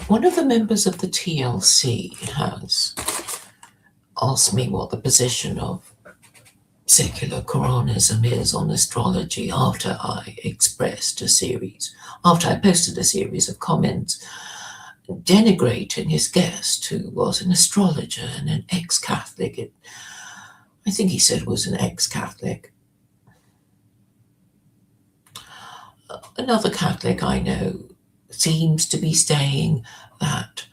One of the members of the TLC has asked me what the position of Secular Koranism is on astrology after I posted a series of comments denigrating his guest, who was an astrologer and an ex-Catholic. I think he said was an ex-Catholic. Another Catholic I know seems to be saying that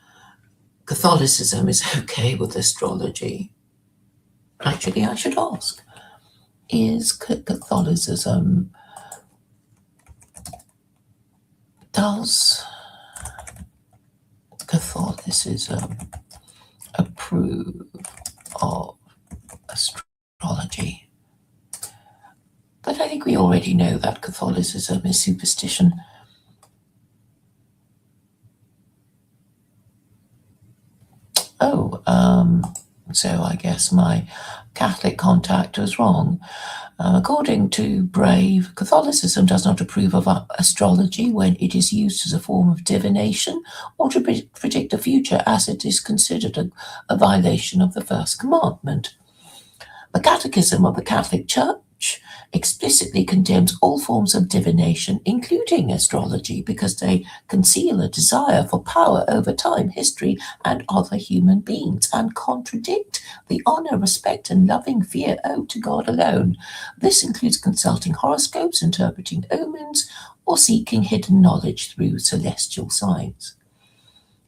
Catholicism is okay with astrology. Actually, I should ask, does Catholicism approve of astrology? But I think we already know that Catholicism is superstition. So I guess my Catholic contact was wrong. According to Brave, Catholicism does not approve of astrology when it is used as a form of divination or to predict the future, as it is considered a violation of the first commandment. The Catechism of the Catholic Church explicitly condemns all forms of divination, including astrology, because they conceal a desire for power over time, history, and other human beings, and contradict the honor, respect, and loving fear owed to God alone. This includes consulting horoscopes, interpreting omens, or seeking hidden knowledge through celestial signs.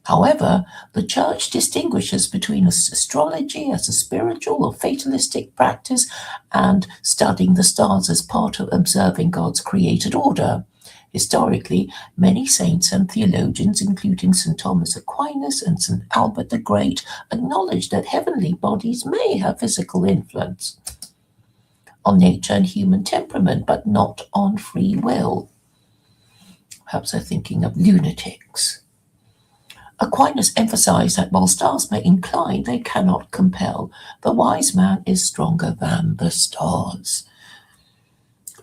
However, the Church distinguishes between astrology as a spiritual or fatalistic practice and studying the stars as part of observing God's created order. Historically, many saints and theologians, including St. Thomas Aquinas and St. Albert the Great, acknowledge that heavenly bodies may have physical influence on nature and human temperament, but not on free will. Perhaps they're thinking of lunatics. Aquinas emphasized that while stars may incline, they cannot compel. The wise man is stronger than the stars.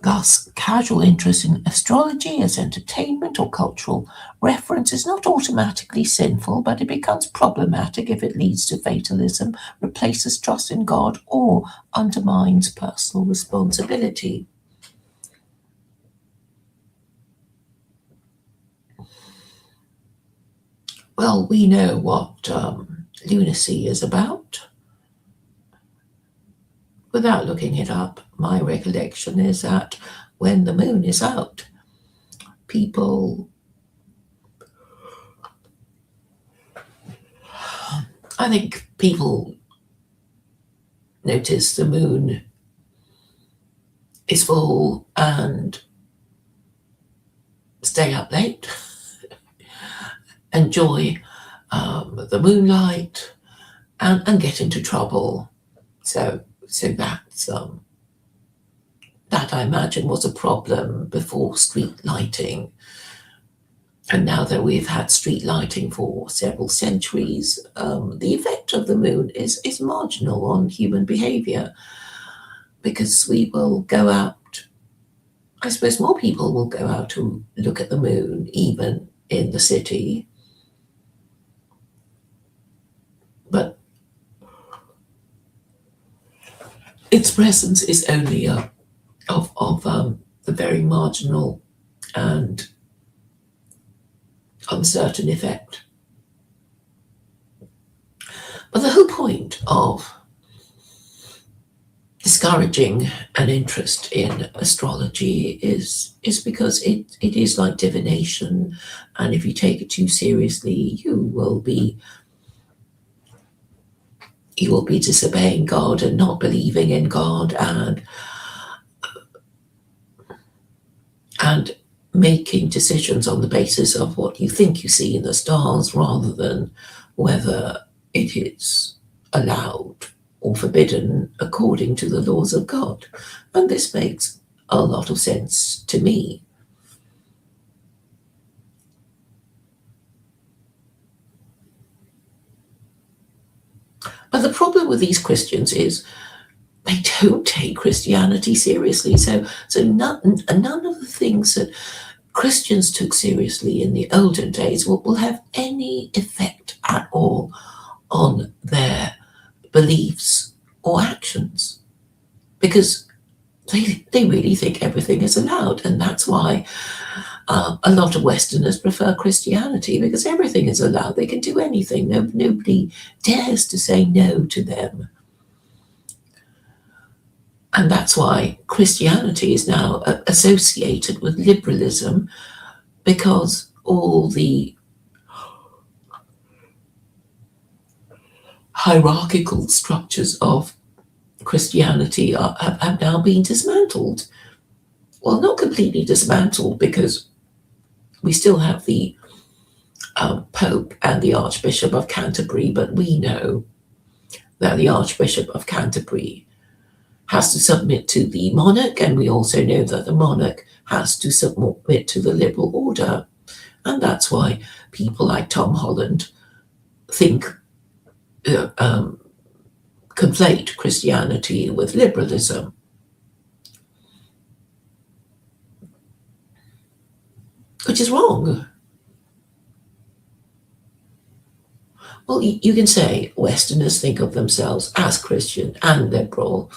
Thus, casual interest in astrology as entertainment or cultural reference is not automatically sinful, but it becomes problematic if it leads to fatalism, replaces trust in God, or undermines personal responsibility. Well, we know what lunacy is about. Without looking it up, my recollection is that when the moon is out, I think people notice the moon is full and stay up late, enjoy the moonlight, and get into trouble. So that I imagine was a problem before street lighting. And now that we've had street lighting for several centuries, the effect of the moon is marginal on human behavior, because we will go out. I suppose more people will go out to look at the moon, even in the city. But its presence is only of the very marginal and uncertain effect. But the whole point of discouraging an interest in astrology is because it is like divination, and if you take it too seriously, you will be disobeying God and not believing in God, and making decisions on the basis of what you think you see in the stars, rather than whether it is allowed or forbidden according to the laws of God. And this makes a lot of sense to me. But the problem with these Christians is they don't take Christianity seriously. So none of the things that Christians took seriously in the olden days will have any effect at all on their beliefs or actions, because they really think everything is allowed. And that's why a lot of Westerners prefer Christianity, because everything is allowed. They can do anything. Nobody dares to say no to them. And that's why Christianity is now associated with liberalism, because all the hierarchical structures of Christianity have now been dismantled. Well, not completely dismantled, because we still have the Pope and the Archbishop of Canterbury, but we know that the Archbishop of Canterbury has to submit to the monarch, and we also know that the monarch has to submit to the liberal order. And that's why people like Tom Holland think, conflate Christianity with liberalism. Which is wrong. Well, you can say Westerners think of themselves as Christian and liberal,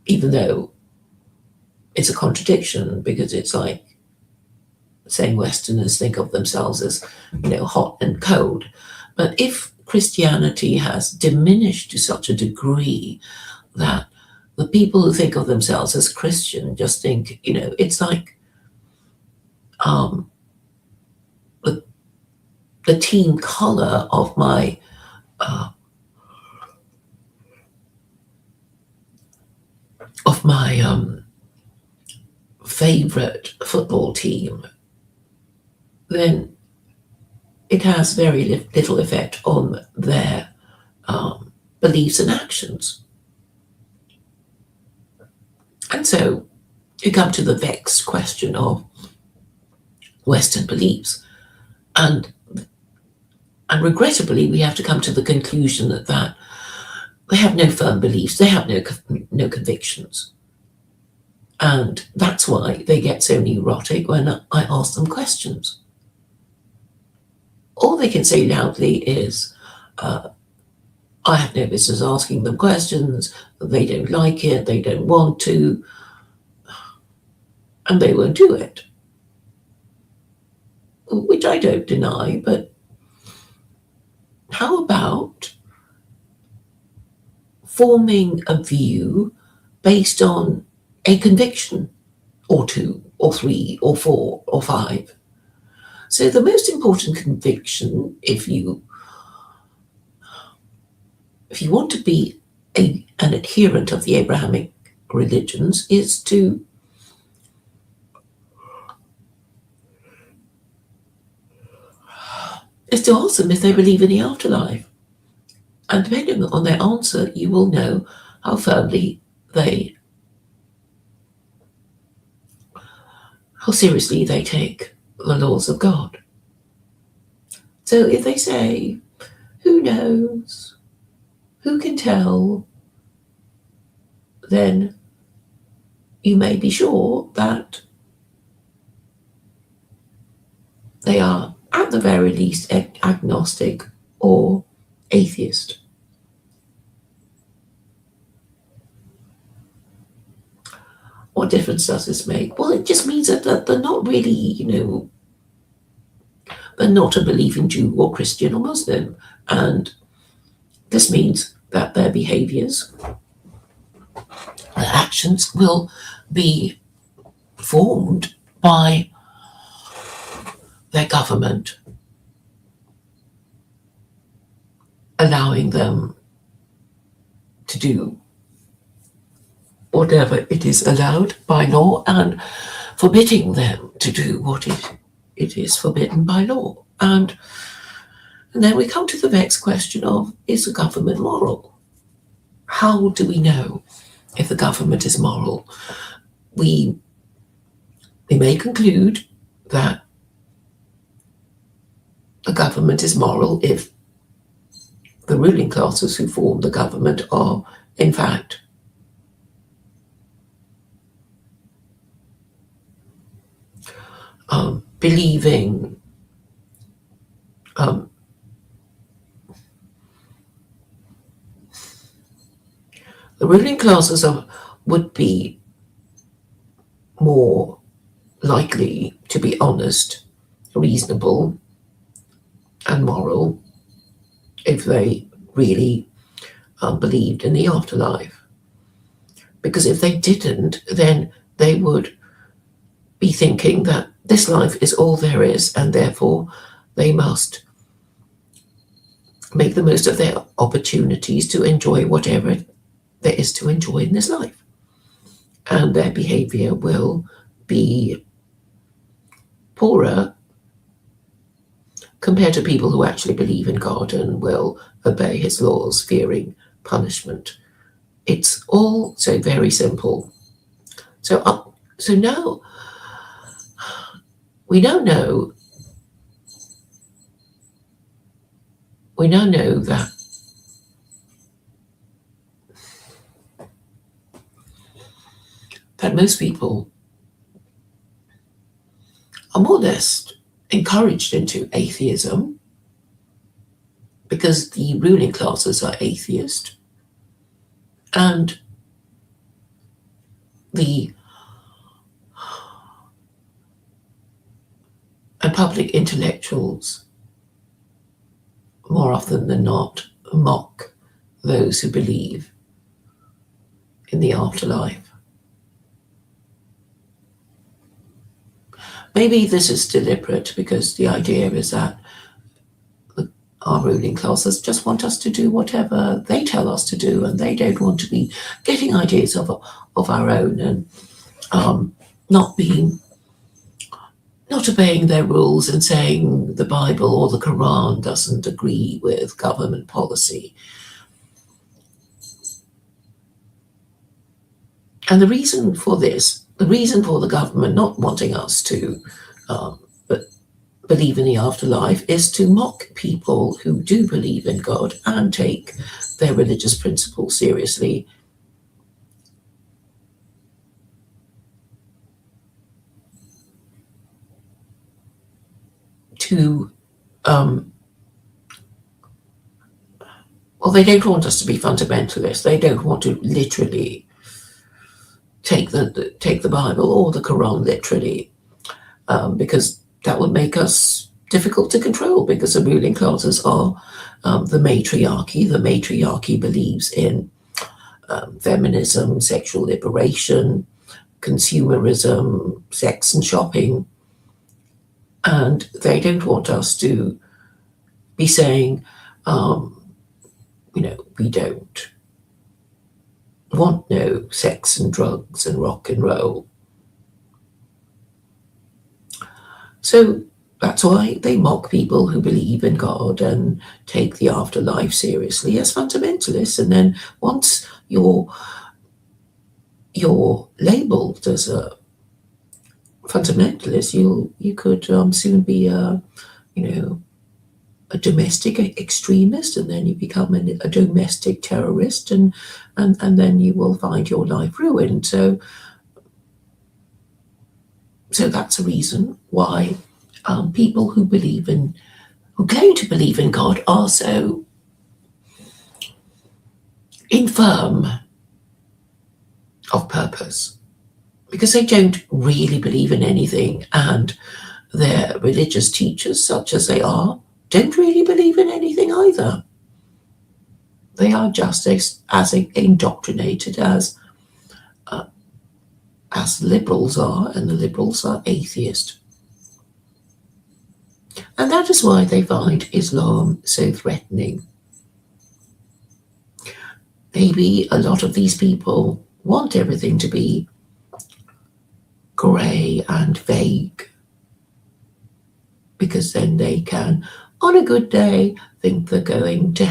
even though it's a contradiction, because it's like saying Westerners think of themselves as, hot and cold. But if Christianity has diminished to such a degree that the people who think of themselves as Christian just think, it's like the team color of my favorite football team, then it has very little effect on their beliefs and actions. And so you come to the vexed question of Western beliefs. And regrettably, we have to come to the conclusion that they have no firm beliefs, they have no convictions. And that's why they get so neurotic when I ask them questions. All they can say loudly is, I have no business asking them questions, they don't like it, they don't want to, and they won't do it. Which I don't deny, but how about forming a view based on a conviction, or two, or three, or four, or five? So the most important conviction, if you want to be an adherent of the Abrahamic religions, is to ask them if they believe in the afterlife. And depending on their answer, you will know how seriously they take the laws of God. So if they say, who knows, who can tell, then you may be sure that they are at the very least agnostic or atheist. What difference does this make? Well, it just means that they're not really, they're not a believing Jew or Christian or Muslim. And this means that their behaviors, their actions will be formed by their government, allowing them to do whatever it is allowed by law, and forbidding them to do what it is forbidden by law. And then we come to the next question of, is the government moral? How do we know if the government is moral? We may conclude that the government is moral if the ruling classes who form the government are, in fact, believing the ruling classes would be more likely to be honest, reasonable, and moral if they really believed in the afterlife. Because if they didn't, then they would be thinking that this life is all there is, and therefore they must make the most of their opportunities to enjoy whatever there is to enjoy in this life. And their behavior will be poorer compared to people who actually believe in God and will obey his laws, fearing punishment. It's all so very simple. So now we now know that most people are more or less encouraged into atheism because the ruling classes are atheist, and public intellectuals more often than not mock those who believe in the afterlife. Maybe this is deliberate because the idea is that our ruling classes just want us to do whatever they tell us to do, and they don't want to be getting ideas of our own and not obeying their rules and saying the Bible or the Quran doesn't agree with government policy. And the reason for this, the reason for the government not wanting us to believe in the afterlife is to mock people who do believe in God and take their religious principles seriously. They don't want us to be fundamentalists. They don't want to literally take the Bible or the Quran literally, because that would make us difficult to control, because the ruling classes are the matriarchy. The matriarchy believes in feminism, sexual liberation, consumerism, sex and shopping, and they don't want us to be saying, we don't want no sex and drugs and rock and roll. So that's why they mock people who believe in God and take the afterlife seriously as fundamentalists. And then once you're labeled as a fundamentalist, you could soon be a domestic extremist, and then you become a domestic terrorist, and then you will find your life ruined. So that's a reason why people who claim to believe in God are so infirm of purpose, because they don't really believe in anything, and their religious teachers, such as they are, don't really believe in anything either. They are just as indoctrinated as liberals are, and the liberals are atheist. And that is why they find Islam so threatening. Maybe a lot of these people want everything to be grey and vague, because then they can, on a good day, think they're going to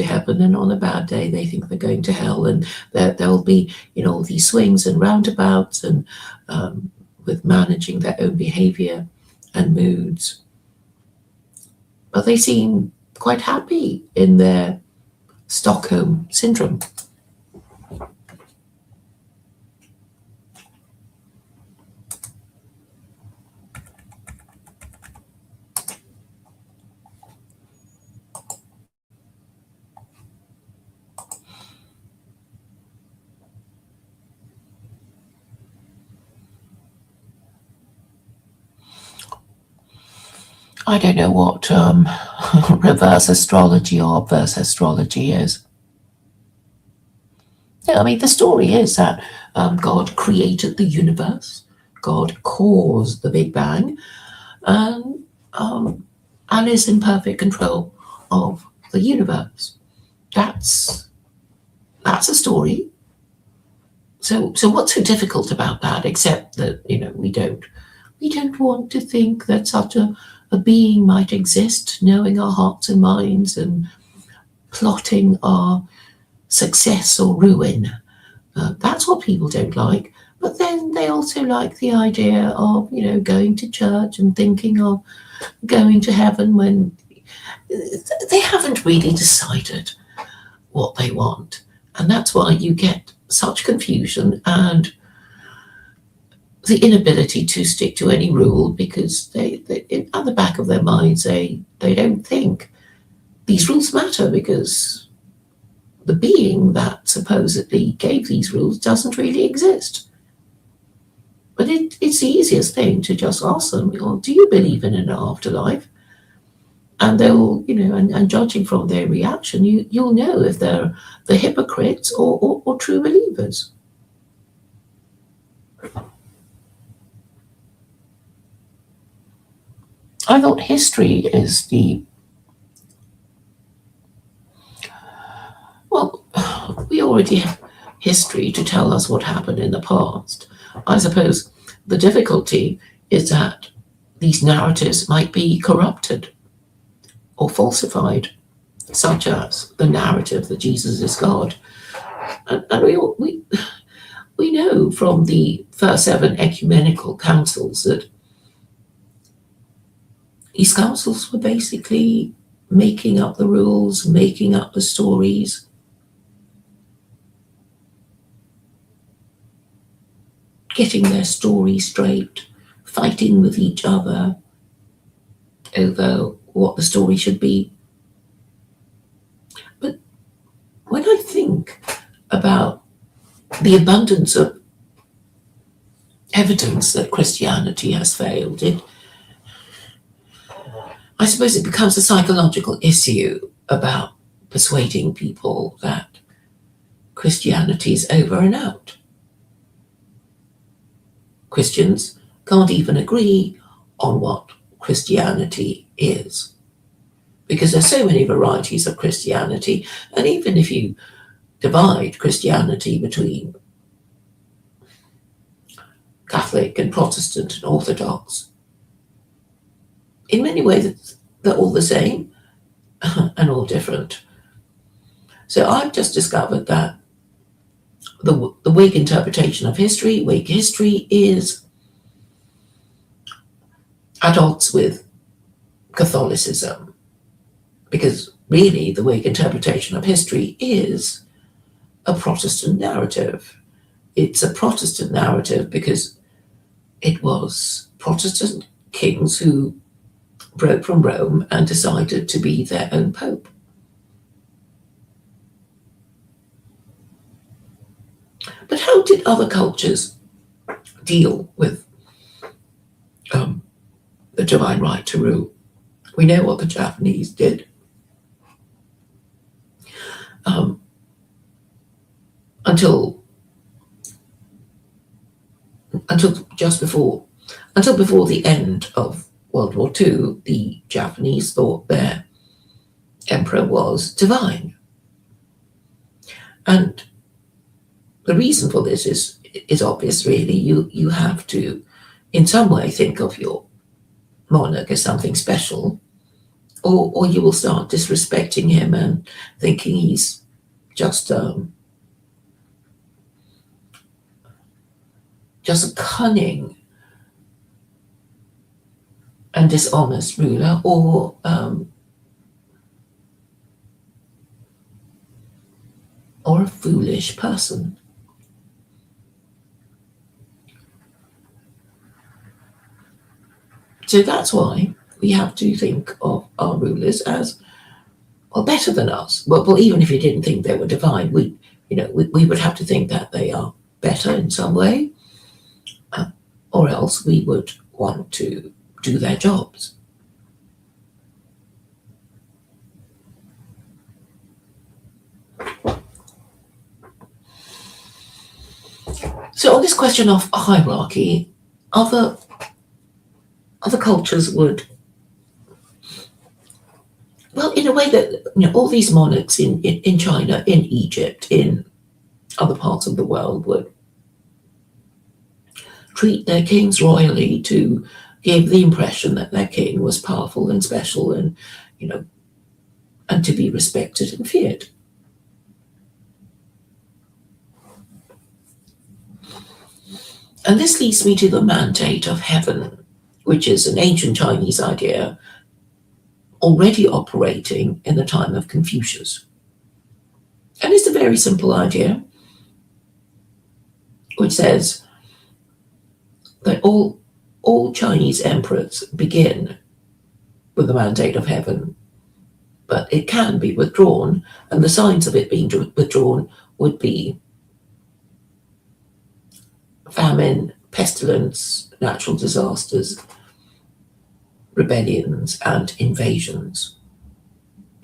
heaven, and on a bad day they think they're going to hell, and there'll be these swings and roundabouts, and with managing their own behavior and moods. But they seem quite happy in their Stockholm syndrome. I don't know what reverse astrology or obverse astrology is. Yeah, I mean, the story is that God created the universe, God caused the Big Bang, and, and is in perfect control of the universe. That's that's a story. So what's so difficult about that? Except that we don't want to think that such a being might exist, knowing our hearts and minds and plotting our success or ruin. That's what people don't like. But then they also like the idea of, going to church and thinking of going to heaven when they haven't really decided what they want. And that's why you get such confusion and the inability to stick to any rule because at the back of their minds, they don't think these rules matter because the being that supposedly gave these rules doesn't really exist. But it's the easiest thing to just ask them, do you believe in an afterlife? And they'll, and judging from their reaction, you'll know if they're the hypocrites or true believers. I thought history is well, we already have history to tell us what happened in the past. I suppose the difficulty is that these narratives might be corrupted or falsified, such as the narrative that Jesus is God. And we know from the first 7 ecumenical councils that these councils were basically making up the rules, making up the stories. Getting their story straight, fighting with each other over what the story should be. But when I think about the abundance of evidence that Christianity has failed, I suppose it becomes a psychological issue about persuading people that Christianity is over and out. Christians can't even agree on what Christianity is because there's so many varieties of Christianity, and even if you divide Christianity between Catholic and Protestant and Orthodox, in many ways they're all the same and all different. So I've just discovered that the Whig interpretation of history, Whig history, is at odds with Catholicism, because really the Whig interpretation of history is a Protestant narrative. It's a Protestant narrative because it was Protestant kings who broke from Rome and decided to be their own pope. But how did other cultures deal with the divine right to rule? We know what the Japanese did. Until before the end of World War II, the Japanese thought their emperor was divine. And the reason for this is obvious, really. You have to, in some way, think of your monarch as something special, or you will start disrespecting him and thinking he's just a cunning and dishonest ruler, or a foolish person. So that's why we have to think of our rulers as, well, better than us. Well, even if you didn't think they were divine, we would have to think that they are better in some way, or else we would want to do their jobs. So on this question of hierarchy, other cultures would, well, in a way that, all these monarchs in China, in Egypt, in other parts of the world would treat their kings royally to give the impression that their king was powerful and special and, and to be respected and feared. And this leads me to the mandate of heaven, which is an ancient Chinese idea already operating in the time of Confucius. And it's a very simple idea, which says that all Chinese emperors begin with the mandate of heaven, but it can be withdrawn, and the signs of it being withdrawn would be famine, pestilence, natural disasters, rebellions, and invasions.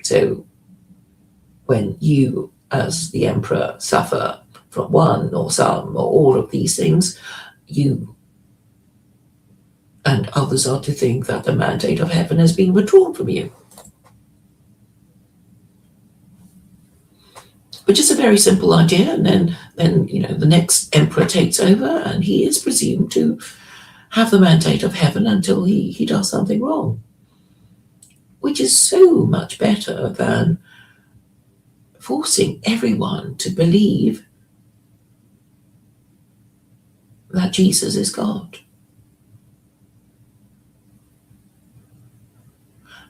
So when you, as the emperor, suffer from one or some or all of these things, you and others are to think that the mandate of heaven has been withdrawn from you. Which is a very simple idea, and then the next emperor takes over, and he is presumed to have the mandate of heaven until he does something wrong, which is so much better than forcing everyone to believe that Jesus is God.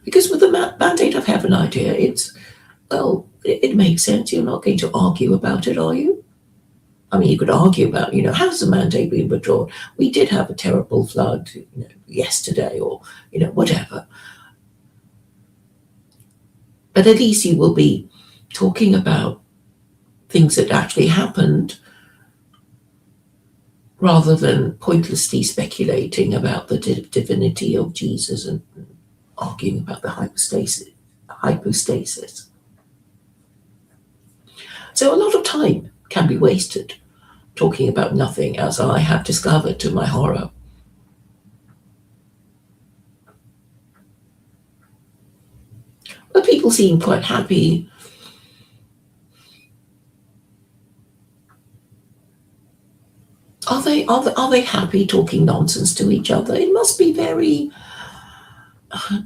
Because with the mandate of heaven idea, it makes sense. You're not going to argue about it, are you? I mean, you could argue about, how's the mandate being withdrawn? We did have a terrible flood, yesterday, or, whatever. But at least you will be talking about things that actually happened rather than pointlessly speculating about the divinity of Jesus and arguing about the hypostasis. So a lot of time can be wasted talking about nothing, as I have discovered to my horror. But people seem quite happy. Are they happy talking nonsense to each other? It must be very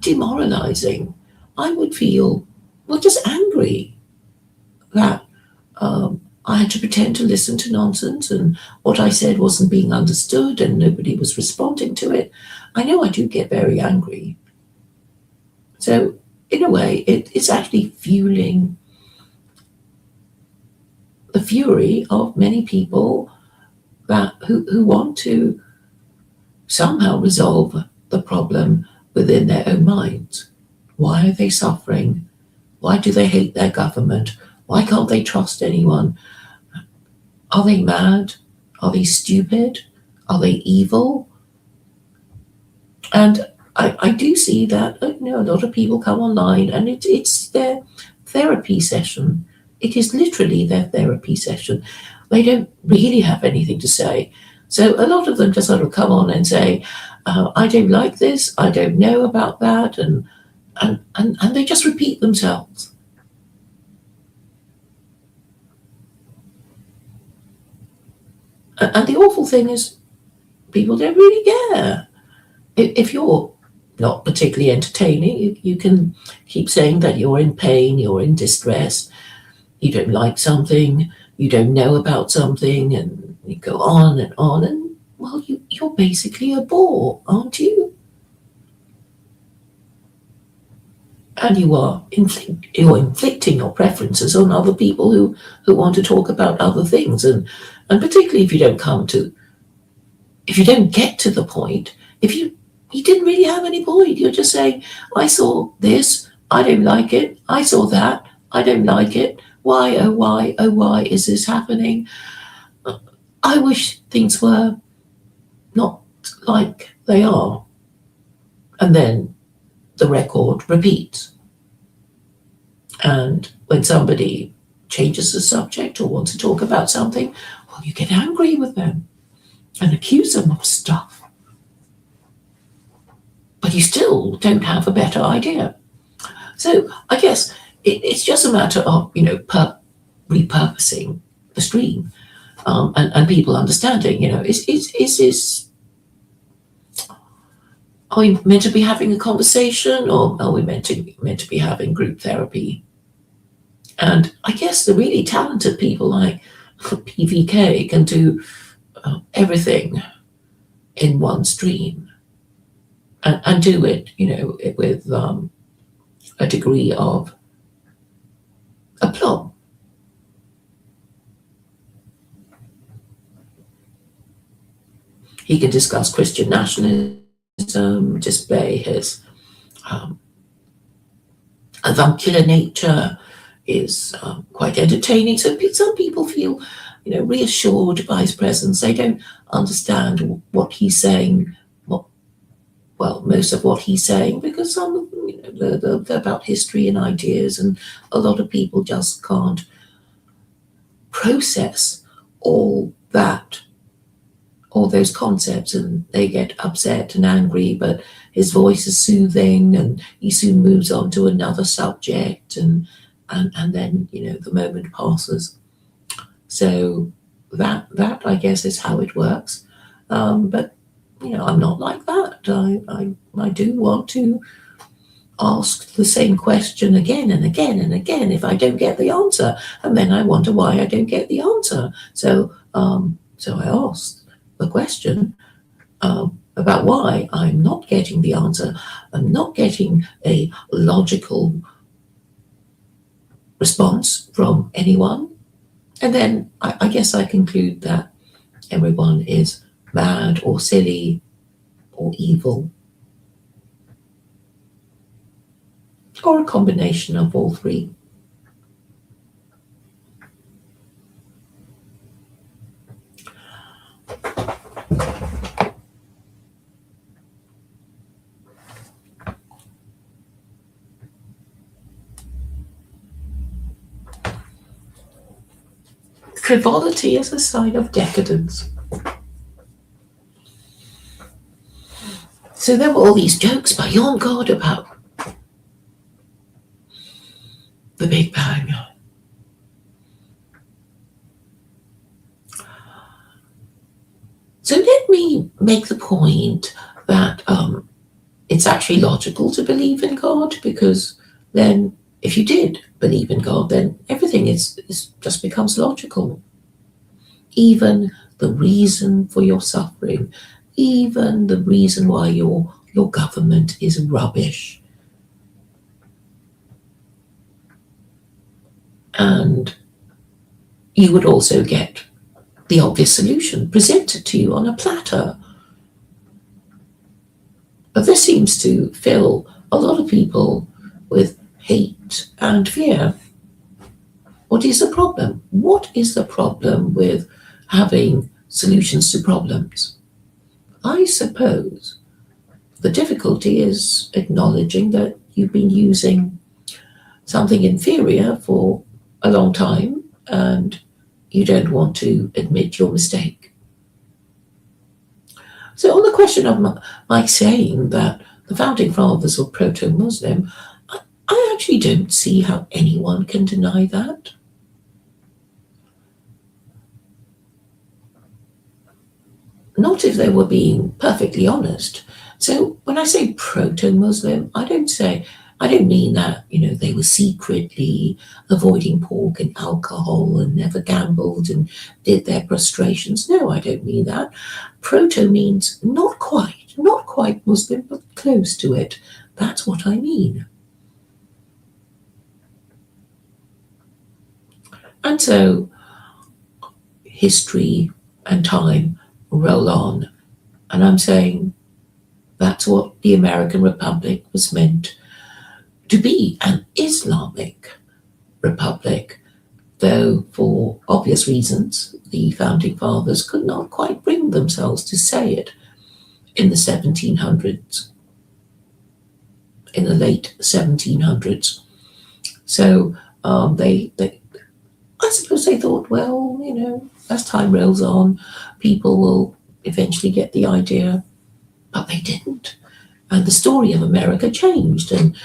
demoralizing. I would feel, just angry that I had to pretend to listen to nonsense and what I said wasn't being understood and nobody was responding to it. I know I do get very angry. So in a way, it's actually fueling the fury of many people who want to somehow resolve the problem within their own minds. Why are they suffering? Why do they hate their government? Why can't they trust anyone? Are they mad? Are they stupid? Are they evil? And I do see that a lot of people come online and it's their therapy session. It is literally their therapy session. They don't really have anything to say. So a lot of them just sort of come on and say, I don't like this, I don't know about that, and they just repeat themselves. And the awful thing is, people don't really care. If you're not particularly entertaining, you can keep saying that you're in pain, you're in distress, you don't like something, you don't know about something, and you go on, and well, you're basically a bore, aren't you? And you're inflicting your preferences on other people who want to talk about other things, and particularly if you don't get to the point, if you didn't really have any point, you're just saying, I saw this, I don't like it, I saw that, I don't like it, why, oh why is this happening? I wish things were not like they are. And then the record repeats. And when somebody changes the subject or wants to talk about something, well, you get angry with them and accuse them of stuff, but you still don't have a better idea. So I guess it's just a matter of, repurposing the stream, and people understanding, is this, are we meant to be having a conversation, or are we meant to be having group therapy? And I guess the really talented people like PVK can do everything in one stream, and do it, with a degree of aplomb. He can discuss Christian nationalism, display his avuncular nature, is quite entertaining. So some people feel, reassured by his presence. They don't understand what he's saying, most of what he's saying, because some of them, they're about history and ideas, and a lot of people just can't process all those concepts, and they get upset and angry, but his voice is soothing, and he soon moves on to another subject, and then, the moment passes. So that I guess is how it works. But I'm not like that. I do want to ask the same question again and again and again if I don't get the answer, and then I wonder why I don't get the answer. So I asked the question about why I'm not getting the answer. I'm not getting a logical response from anyone. And then I guess I conclude that everyone is mad or silly or evil, or a combination of all three. Frivolity is a sign of decadence. So there were all these jokes by Jon God about the Big Bang. So let me make the point that it's actually logical to believe in God, because then if you did believe in God, then everything is just becomes logical. Even the reason for your suffering, even the reason why your government is rubbish. And you would also get the obvious solution presented to you on a platter. But this seems to fill a lot of people with hate and fear. What is the problem? What is the problem with having solutions to problems? I suppose the difficulty is acknowledging that you've been using something inferior for a long time, and you don't want to admit your mistake. So on the question of my saying that the founding fathers were proto-Muslim, I actually don't see how anyone can deny that. Not if they were being perfectly honest. So when I say proto-Muslim, I don't mean that, they were secretly avoiding pork and alcohol and never gambled and did their prostrations. No, I don't mean that. Proto means not quite Muslim, but close to it. That's what I mean. And so history and time roll on, and I'm saying that's what the American Republic was meant to be, an Islamic republic, though for obvious reasons the founding fathers could not quite bring themselves to say it in the 1700s, in the late 1700s. So I suppose they thought, well, as time rolls on, people will eventually get the idea, but they didn't. And the story of America changed, and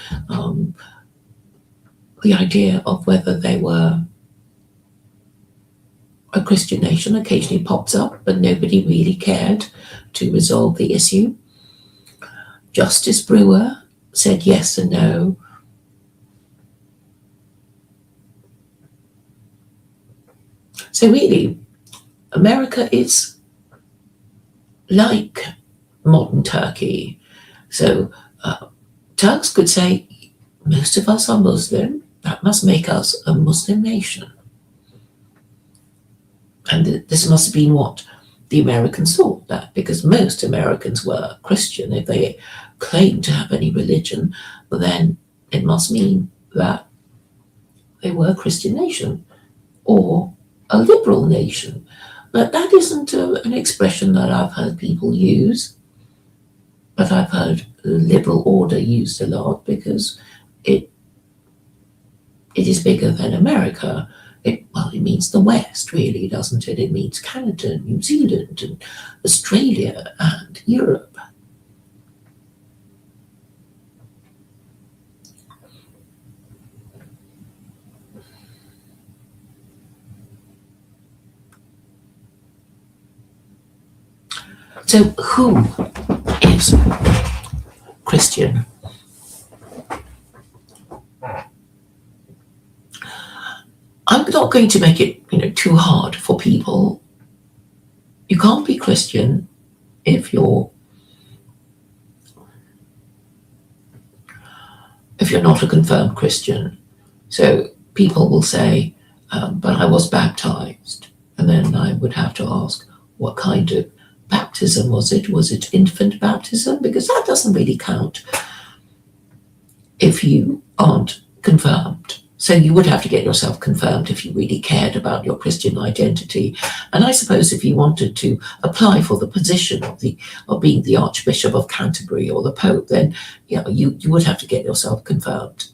the idea of whether they were a Christian nation occasionally pops up, but nobody really cared to resolve the issue. Justice Brewer said yes and no. So really, America is like modern Turkey. So Turks could say, most of us are Muslim, that must make us a Muslim nation. And this must have been what the Americans thought, that because most Americans were Christian, if they claimed to have any religion, then it must mean that they were a Christian nation or a liberal nation. But that isn't an expression that I've heard people use. But I've heard liberal order used a lot because it is bigger than America. It means the West, really, doesn't it? It means Canada, New Zealand, and Australia, and Europe. So who is Christian? I'm not going to make it, too hard for people. You can't be Christian if you're not a confirmed Christian. So people will say, but I was baptized. And then I would have to ask, what kind of baptism was it? Was it infant baptism? Because that doesn't really count if you aren't confirmed. So you would have to get yourself confirmed if you really cared about your Christian identity. And I suppose if you wanted to apply for the position of being the Archbishop of Canterbury or the Pope, then you would have to get yourself confirmed.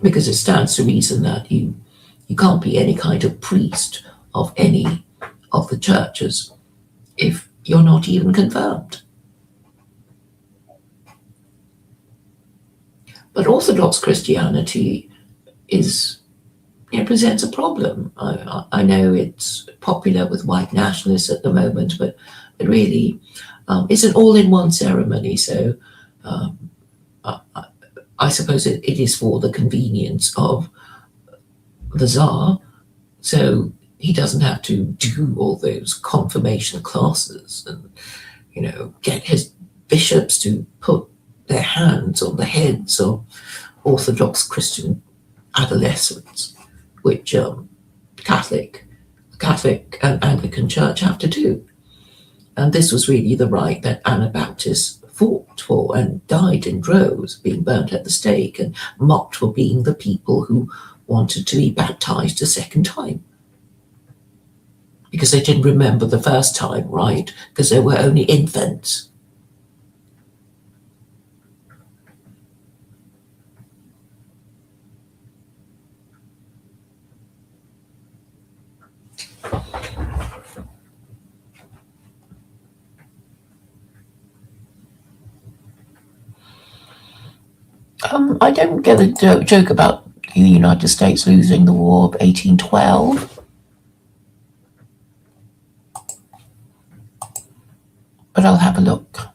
Because it stands to reason that you can't be any kind of priest of any of the churches if you're not even confirmed. But Orthodox Christianity presents a problem. I know it's popular with white nationalists at the moment, but it really is an all-in-one ceremony. So I suppose it is for the convenience of the Tsar, so he doesn't have to do all those confirmation classes and get his bishops to put their hands on the heads of Orthodox Christian adolescents, which Catholic and Anglican Church have to do. And this was really the right that Anabaptists fought for and died in droves, being burnt at the stake and mocked for being the people who wanted to be baptized a second time. Because they didn't remember the first time, right? Because they were only infants. I don't get the joke about the United States losing the War of 1812. But I'll have a look.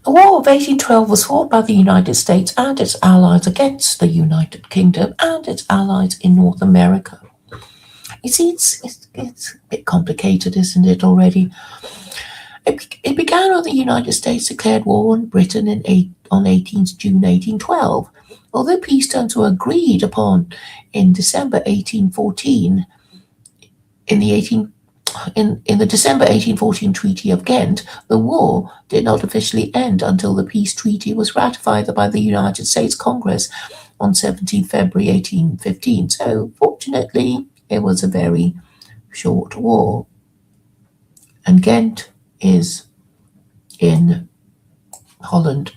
The War of 1812 was fought by the United States and its allies against the United Kingdom and its allies in North America. You see, it's a bit complicated, isn't it, already? It began when the United States declared war on Britain on 18th June 1812. Although peace terms were agreed upon in December 1814, in the December 1814 Treaty of Ghent, the war did not officially end until the peace treaty was ratified by the United States Congress on 17 February 1815. So fortunately, it was a very short war. And Ghent is in Holland.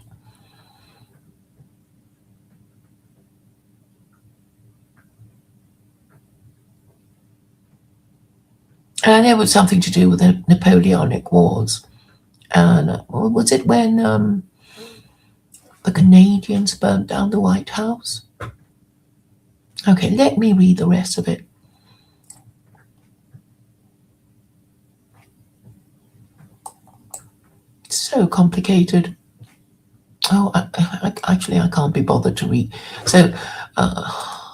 And I know it's something to do with the Napoleonic Wars. And was it when the Canadians burnt down the White House? Okay, let me read the rest of it. It's so complicated. Oh, actually, I can't be bothered to read. So, I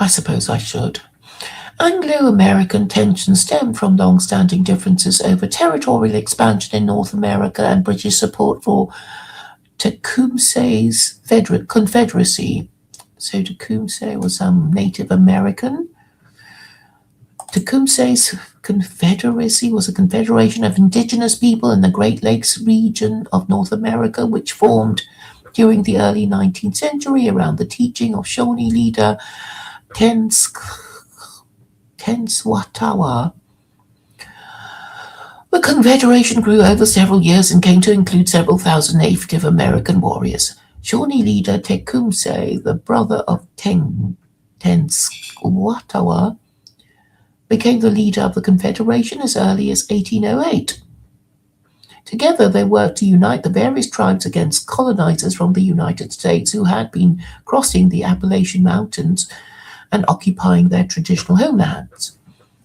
suppose I should. Anglo-American tensions stem from long-standing differences over territorial expansion in North America and British support for Tecumseh's Confederacy. So Tecumseh was some Native American. Tecumseh's Confederacy was a confederation of indigenous people in the Great Lakes region of North America, which formed during the early 19th century around the teaching of Shawnee leader Tenskwatawa. The Confederation grew over several years and came to include several thousand Native American warriors. Shawnee leader Tecumseh, the brother of Tenskwatawa, became the leader of the Confederation as early as 1808. Together, they worked to unite the various tribes against colonizers from the United States who had been crossing the Appalachian Mountains and occupying their traditional homelands.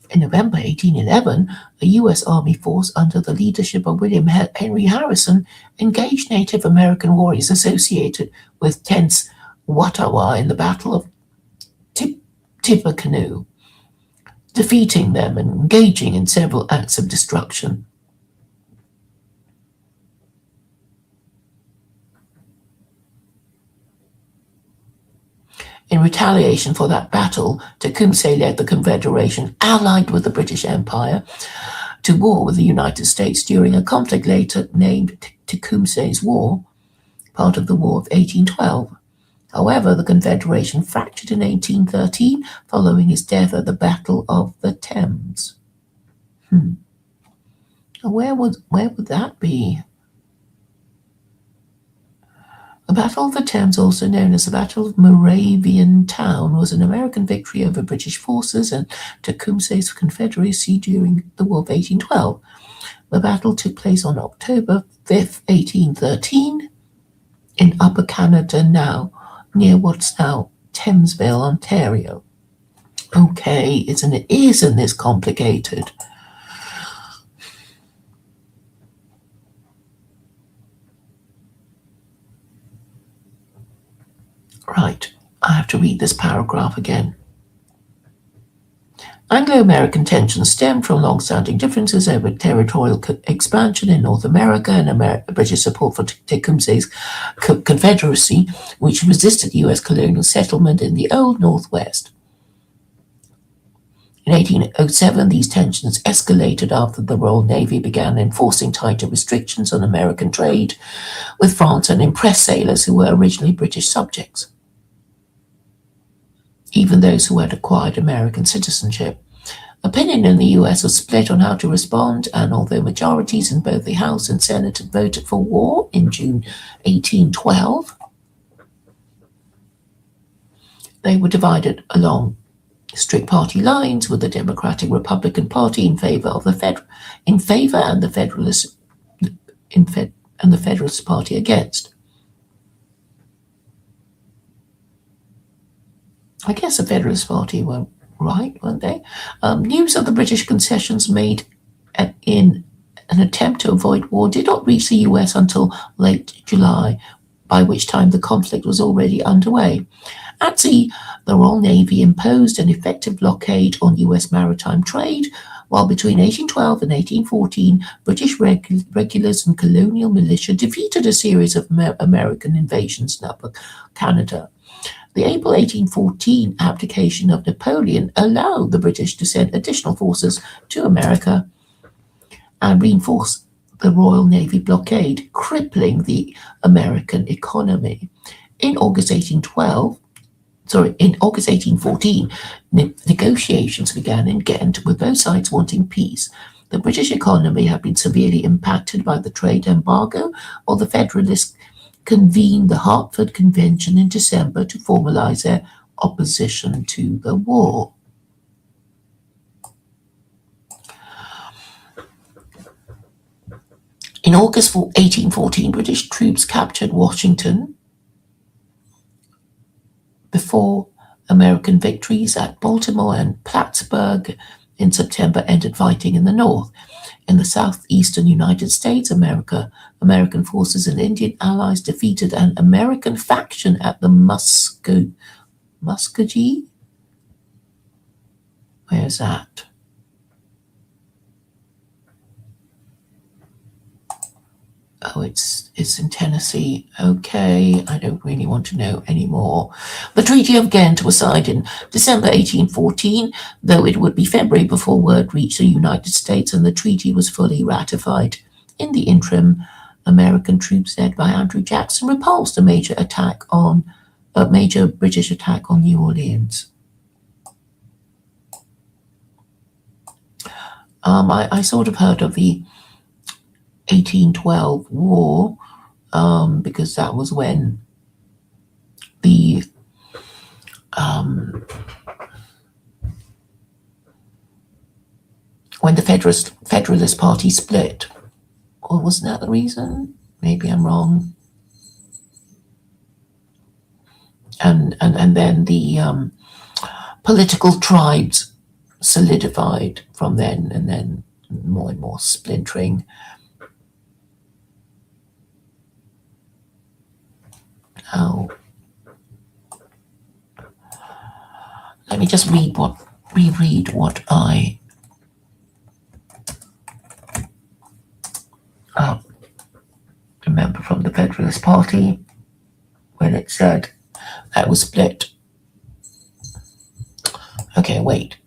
In November 1811, a U.S. Army force under the leadership of William Henry Harrison engaged Native American warriors associated with Tenskwatawa in the Battle of Tippecanoe, defeating them and engaging in several acts of destruction. In retaliation for that battle, Tecumseh led the Confederation, allied with the British Empire, to war with the United States during a conflict later named Tecumseh's War, part of the War of 1812. However, the Confederation fractured in 1813 following his death at the Battle of the Thames. Where would that be? The Battle of the Thames, also known as the Battle of Moravian Town, was an American victory over British forces and Tecumseh's Confederacy during the War of 1812. The battle took place on October 5th, 1813, in Upper Canada now, near what's now Thamesville, Ontario. Okay, isn't this complicated? Right, I have to read this paragraph again. Anglo-American tensions stemmed from long-standing differences over territorial expansion in North America and British support for Tecumseh's Confederacy, which resisted U.S. colonial settlement in the Old Northwest. In 1807, these tensions escalated after the Royal Navy began enforcing tighter restrictions on American trade with France and impressed sailors who were originally British subjects, even those who had acquired American citizenship. Opinion in the US was split on how to respond, and although majorities in both the House and Senate had voted for war in June 1812, they were divided along strict party lines, with the Democratic Republican Party in favor and the Federalist Party against. I guess the Federalist Party were right, weren't they? News of the British concessions made in an attempt to avoid war did not reach the US until late July, by which time the conflict was already underway. At sea, the Royal Navy imposed an effective blockade on US maritime trade, while between 1812 and 1814, British regulars and colonial militia defeated a series of American invasions in Upper Canada. The April 1814 abdication of Napoleon allowed the British to send additional forces to America and reinforce the Royal Navy blockade, crippling the American economy. In August 1814, negotiations began in Ghent with both sides wanting peace. The British economy had been severely impacted by the trade embargo, while the Federalists convened the Hartford Convention in December to formalize their opposition to the war. In August 1814, British troops captured Washington before American victories at Baltimore and Plattsburgh in September ended fighting in the north. In the southeastern United States, American forces and Indian allies defeated an American faction at the Muskogee. Where's that? Oh, it's in Tennessee. Okay, I don't really want to know anymore. The Treaty of Ghent was signed in December 1814, though it would be February before word reached the United States and the treaty was fully ratified. In the interim, American troops led by Andrew Jackson repulsed a major British attack on New Orleans. I sort of heard of the 1812 war, because that was when the Federalist Party split. Or wasn't that the reason? Maybe I'm wrong. And then the political tribes solidified from then, and then more and more splintering. Oh, let me just reread what I remember from the Federalist Party when it said that was split. Okay, wait.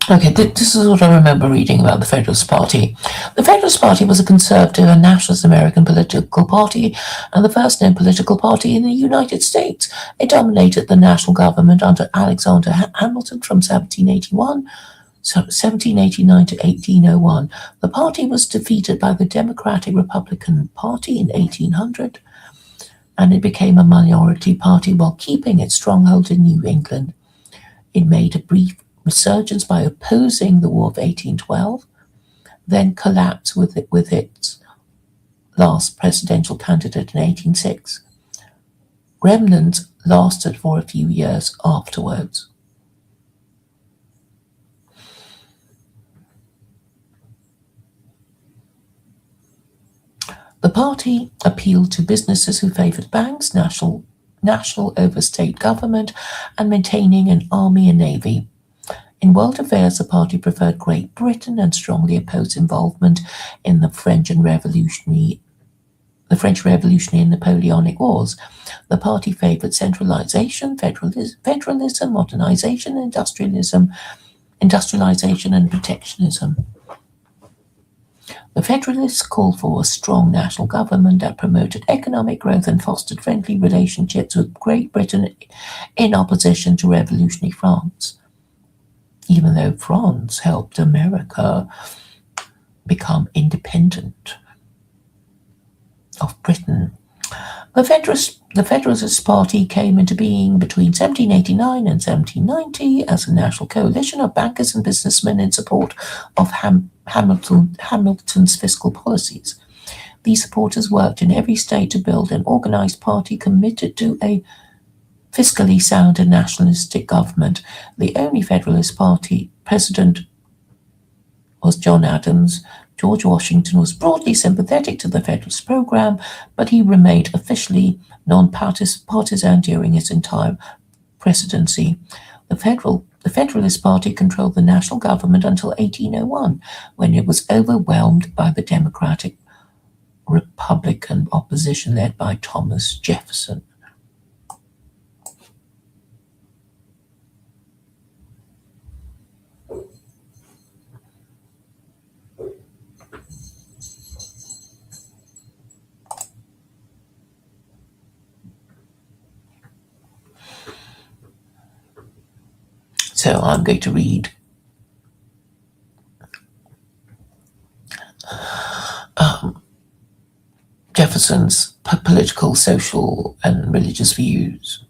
Okay, this is what I remember reading about the Federalist Party. The Federalist Party was a conservative and nationalist American political party and the first known political party in the United States. It dominated the national government under Alexander Hamilton from 1789 to 1801. The party was defeated by the Democratic Republican Party in 1800, and it became a minority party while keeping its stronghold in New England. It made a brief resurgence by opposing the War of 1812, then collapsed with its last presidential candidate in 1806. Remnants lasted for a few years afterwards. The party appealed to businesses who favored banks, national over state government, and maintaining an army and navy. In world affairs, the party preferred Great Britain and strongly opposed involvement in the French Revolutionary and Napoleonic Wars. The party favored centralization, federalism, modernization, industrialization, and protectionism. The Federalists called for a strong national government that promoted economic growth and fostered friendly relationships with Great Britain in opposition to revolutionary France. Even though France helped America become independent. of Britain. The Federalist Party came into being between 1789 and 1790 as a national coalition of bankers and businessmen in support of Hamilton's fiscal policies. These supporters worked in every state to build an organised party committed to a fiscally sound and nationalistic government. The only Federalist Party president was John Adams. George Washington was broadly sympathetic to the Federalist program, but he remained officially non-partisan during his entire presidency. The Federalist Party controlled the national government until 1801, when it was overwhelmed by the Democratic Republican opposition led by Thomas Jefferson. So I'm going to read Jefferson's political, social, and religious views.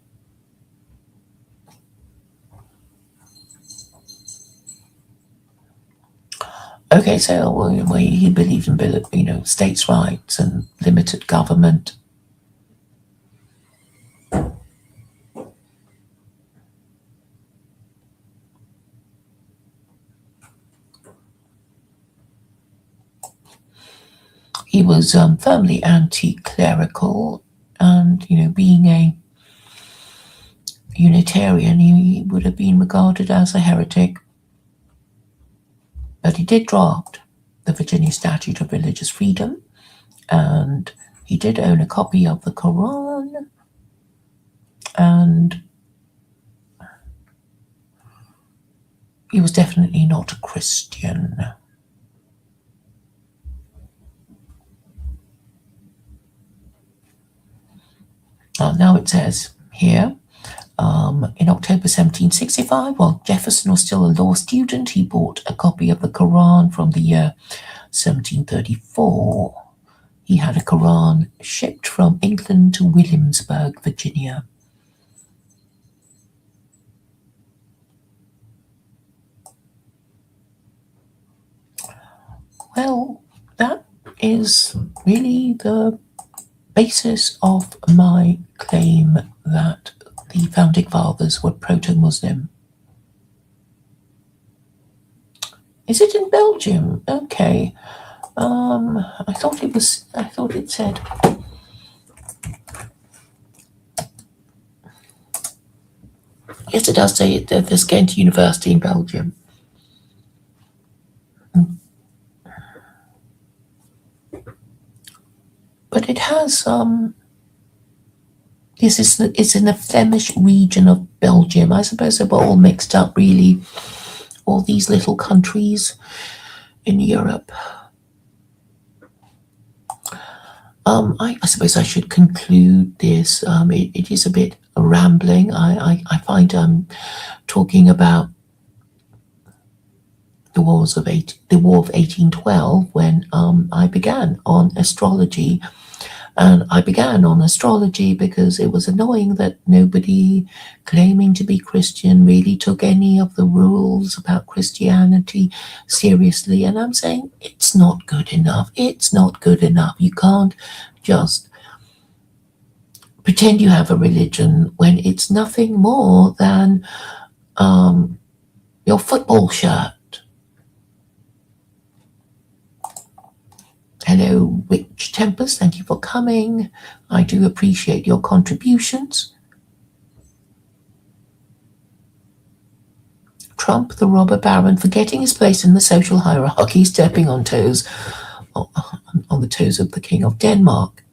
Okay, so he believed in, states' rights and limited government. He was firmly anti-clerical, and being a Unitarian, he would have been regarded as a heretic. But he did draft the Virginia Statute of Religious Freedom, and he did own a copy of the Quran, and he was definitely not a Christian. Now it says here, in October 1765, while Jefferson was still a law student, he bought a copy of the Quran from the year 1734. He had a Quran shipped from England to Williamsburg, Virginia. Well, that is really the basis of my claim that the founding fathers were proto-Muslim. Is it in Belgium? Okay. I thought it said. Yes, it does say there's Ghent University in Belgium. But it has it's in the Flemish region of Belgium. I suppose they were all mixed up, really, all these little countries in Europe. I suppose I should conclude this. It is a bit rambling. I find talking about the War of 1812 when I began on astrology. And I began on astrology because it was annoying that nobody claiming to be Christian really took any of the rules about Christianity seriously. And I'm saying it's not good enough. It's not good enough. You can't just pretend you have a religion when it's nothing more than your football shirt. Hello, Rich Tempest, thank you for coming. I do appreciate your contributions. Trump, the robber baron, forgetting his place in the social hierarchy, stepping on the toes of the King of Denmark.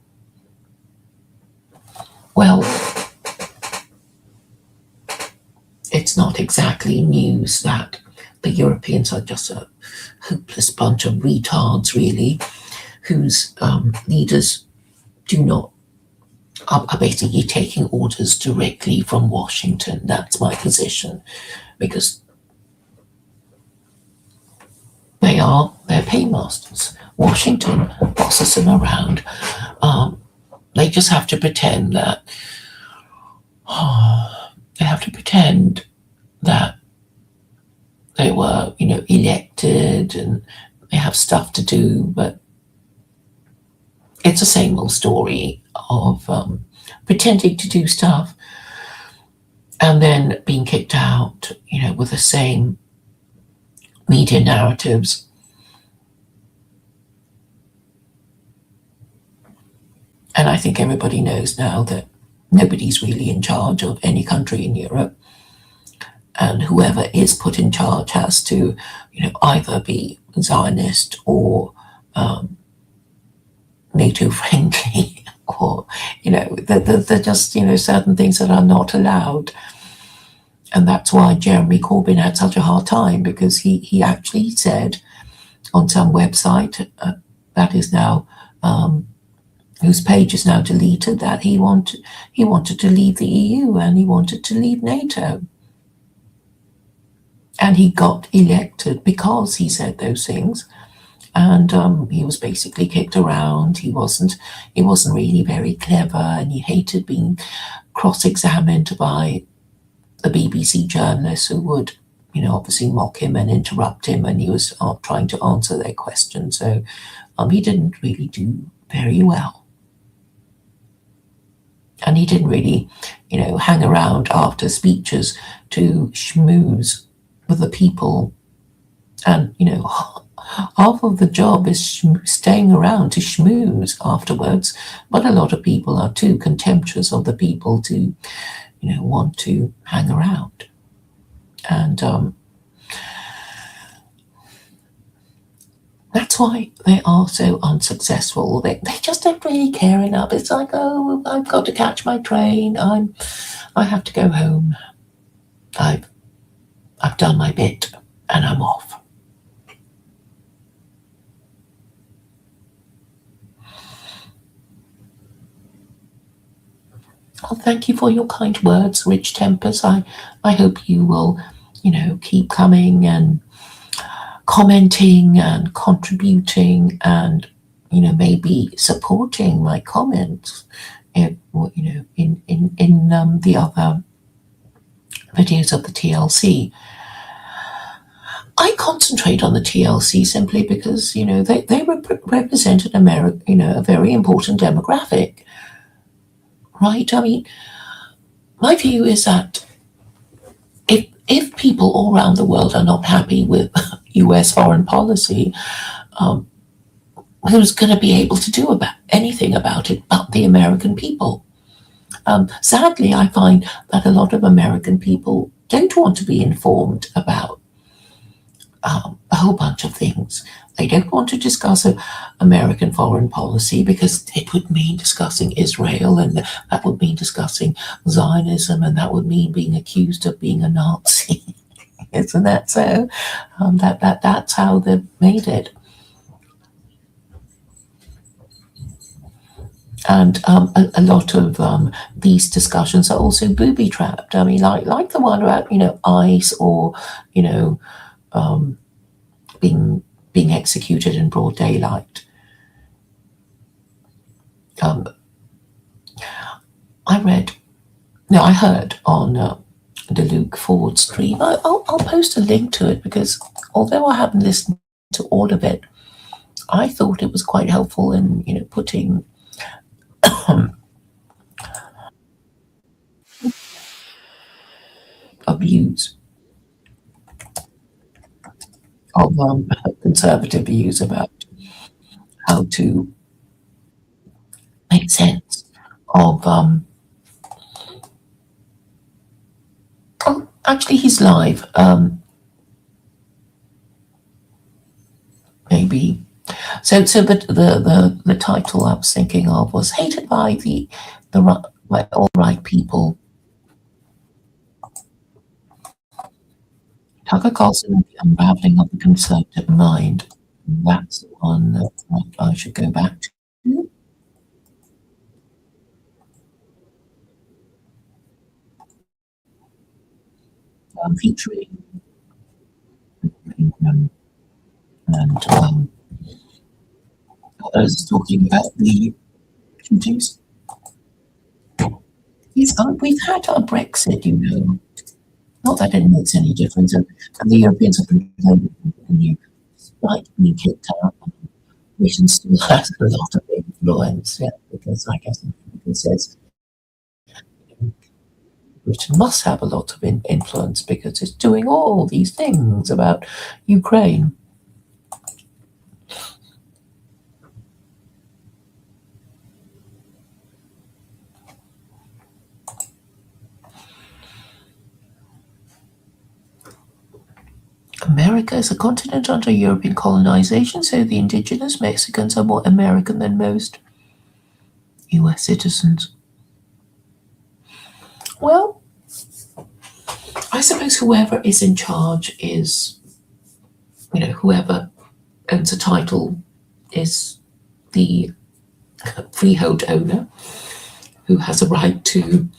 Well, it's not exactly news that the Europeans are just a hopeless bunch of retards, really, whose leaders are basically taking orders directly from Washington. That's my position, because they're paymasters. Washington bosses them around, They just have to pretend that they have to pretend that they were, elected and they have stuff to do, but it's the same old story of pretending to do stuff and then being kicked out, with the same media narratives. And I think everybody knows now that nobody's really in charge of any country in Europe. And whoever is put in charge has to, either be Zionist or NATO friendly, or, they're just, certain things that are not allowed. And that's why Jeremy Corbyn had such a hard time, because he actually said on some website that is now, whose page is now deleted, that he wanted to leave the EU and he wanted to leave NATO. And he got elected because he said those things. And he was basically kicked around. He wasn't really very clever, and he hated being cross-examined by the BBC journalists who would, obviously mock him and interrupt him when he was trying to answer their questions. So he didn't really do very well. And he didn't really, hang around after speeches to schmooze with the people. And, half of the job is staying around to schmooze afterwards, but a lot of people are too contemptuous of the people to, want to hang around. And that's why they are so unsuccessful. They just don't really care enough. It's like, oh, I've got to catch my train. I have to go home. I've done my bit and I'm off. Well, thank you for your kind words, Rich Tempers. I hope you will, keep coming and commenting and contributing and, maybe supporting my comments, in the other videos of the TLC. I concentrate on the TLC simply because, they represented America, a very important demographic. Right? I mean, my view is that if people all around the world are not happy with US foreign policy, who's going to be able to do anything about it but the American people? Sadly, I find that a lot of American people don't want to be informed about a whole bunch of things. They don't want to discuss American foreign policy because it would mean discussing Israel, and that would mean discussing Zionism, and that would mean being accused of being a Nazi. Isn't that so? That's how they've made it. And a lot of these discussions are also booby trapped. I mean, like the one about ICE or being executed in broad daylight. I heard on the Luke Ford stream. I'll post a link to it because although I haven't listened to all of it, I thought it was quite helpful in putting views of conservative views about how to make sense of. Oh, actually, he's live. Maybe. So the title I was thinking of was "Hated by by all right people." Tucker Carlson, The Unraveling of the Conservative Mind. That's the one that I should go back to. Featuring and others talking about the Refugees. Yes, we've had a Brexit, you know. Not that it makes any difference. And the Europeans have complaining, despite being kicked out, Britain still has a lot of influence, yeah, because I guess it says Britain must have a lot of influence because it's doing all these things about Ukraine. America is a continent under European colonization, so the indigenous Mexicans are more American than most US citizens. Well, I suppose whoever is in charge is, whoever owns a title is the freehold owner who has a right to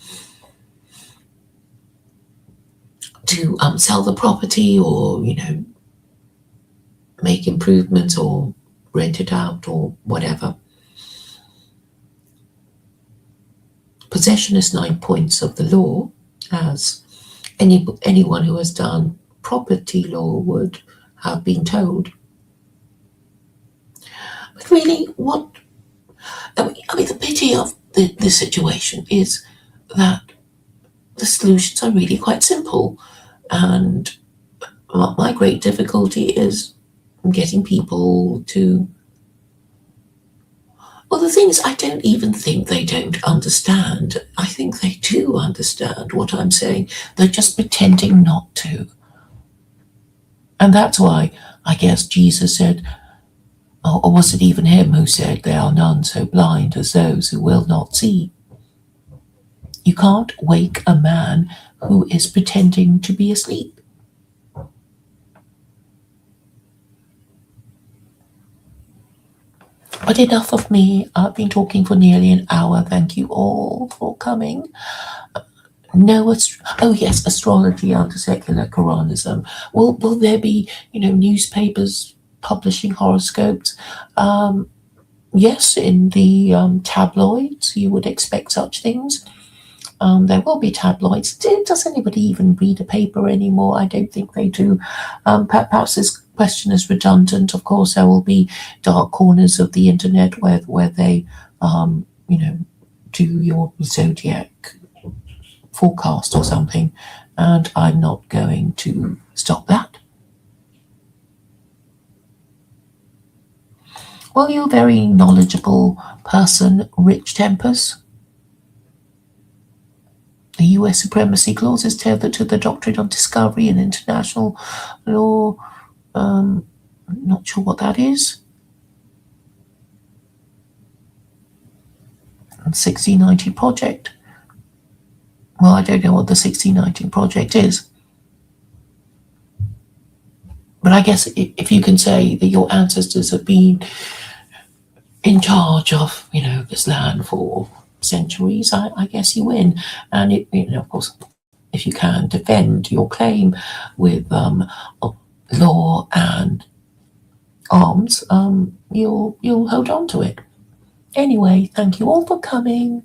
sell the property or make improvements or rent it out or whatever. Possession is 9 points of the law, as anyone who has done property law would have been told. But really, the pity of the situation is that the solutions are really quite simple. And my great difficulty is getting people to. Well, the thing is, I don't even think they don't understand. I think they do understand what I'm saying. They're just pretending not to. And that's why I guess Jesus said, or was it even him who said, there are none so blind as those who will not see? You can't wake a man who is pretending to be asleep. But enough of me. I've been talking for nearly an hour. Thank you all for coming. No, oh yes, astrology under secular Koranism. Will there be newspapers publishing horoscopes? Yes, in the tabloids, you would expect such things. There will be tabloids. Does anybody even read a paper anymore? I don't think they do. Perhaps this question is redundant. Of course, there will be dark corners of the internet where they, do your zodiac forecast or something, and I'm not going to stop that. Well, you're a very knowledgeable person, Rich Tempest. The US Supremacy Clause is tethered to the doctrine of discovery and international law. I'm not sure what that is. And 1619 Project. Well, I don't know what the 1619 Project is. But I guess if you can say that your ancestors have been in charge of, this land for centuries, I guess you win. And, of course, if you can defend your claim with law and arms, you'll hold on to it. Anyway, thank you all for coming.